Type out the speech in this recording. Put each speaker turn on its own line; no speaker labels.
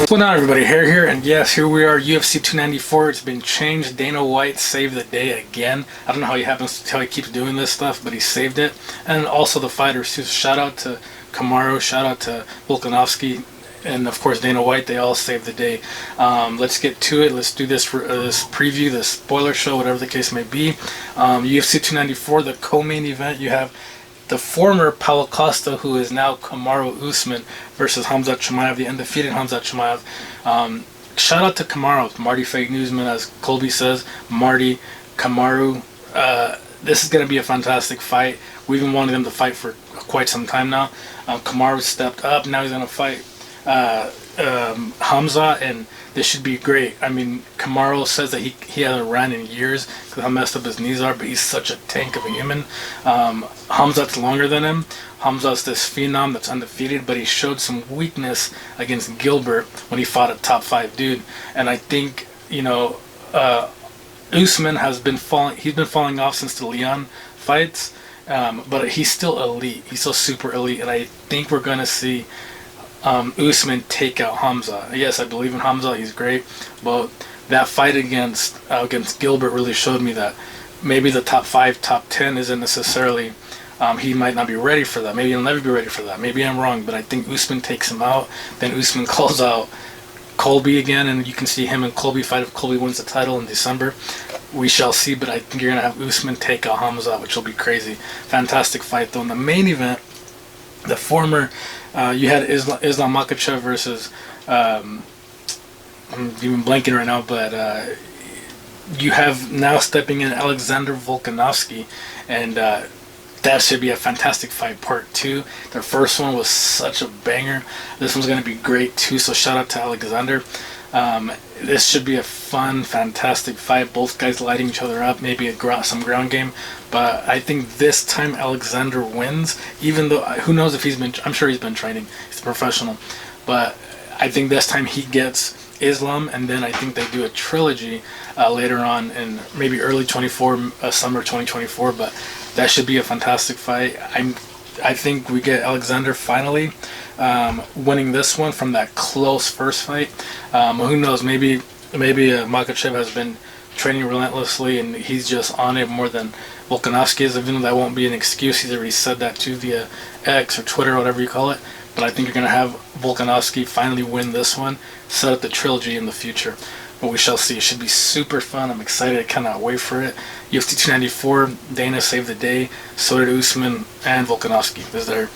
What's going on, everybody? Hair here, and yes, here we are, UFC 294. It's been changed. Dana White saved the day again. I don't know how he keeps doing this stuff, but he saved it. And also the fighters too. Shout out to Kamaru, shout out to Volkanovski, and of course Dana White. They all saved the day. Let's get to it. Let's do this preview, this spoiler show, whatever the case may be. UFC 294, the co-main event. You have the former Paulo Costa, who is now Kamaru Usman, versus Khamzat Chimaev, the undefeated Khamzat Chimaev. Shout out to Kamaru, Marty Fake Newsman, as Colby says. Marty, Kamaru. This is going to be a fantastic fight. We've been wanting them to fight for quite some time now. Kamaru stepped up. Now he's going to fight Khamzat, and this should be great. I mean, Kamaru says that he hasn't ran in years because how messed up his knees are, but he's such a tank of a human. Khamzat's longer than him. Khamzat's this phenom that's undefeated, but he showed some weakness against Gilbert when he fought a top 5 dude. And I think, you know, Usman has been falling off since the Leon fights, but he's still elite. He's still super elite, and I think we're going to see Usman take out Khamzat. Yes, I believe in Khamzat. He's great, but that fight against Gilbert really showed me that maybe the top 5, top 10 isn't necessarily. He might not be ready for that. Maybe he'll never be ready for that. Maybe I'm wrong, but I think Usman takes him out. Then Usman calls out Colby again, and you can see him and Colby fight if Colby wins the title in December. We shall see, but I think you're gonna have Usman take out Khamzat, which will be crazy. Fantastic fight though. In the main event, the former, you had Islam Makhachev versus, I'm even blanking right now, but you have now stepping in Alexander Volkanovski, and that should be a fantastic fight. Part 2. Their first one was such a banger. This one's going to be great too, so shout out to Alexander. This should be a fun, fantastic fight. Both guys lighting each other up, maybe some ground game. But I think this time Alexander wins, even though, who knows if I'm sure he's been training. He's a professional. But I think this time he gets Islam, and then I think they do a trilogy later on in maybe early 24, summer 2024. But that should be a fantastic fight. I think we get Alexander finally winning this one from that close first fight. Who knows? Maybe Makhachev has been training relentlessly and he's just on it more than Volkanovski is. Even though that won't be an excuse, he's already said that too via X or Twitter or whatever you call it. But I think you're gonna have Volkanovski finally win this one, set up the trilogy in the future. But we shall see. It should be super fun. I'm excited. I cannot wait for it. UFC 294, Dana saved the day. So did Usman and Volkanovski. This is their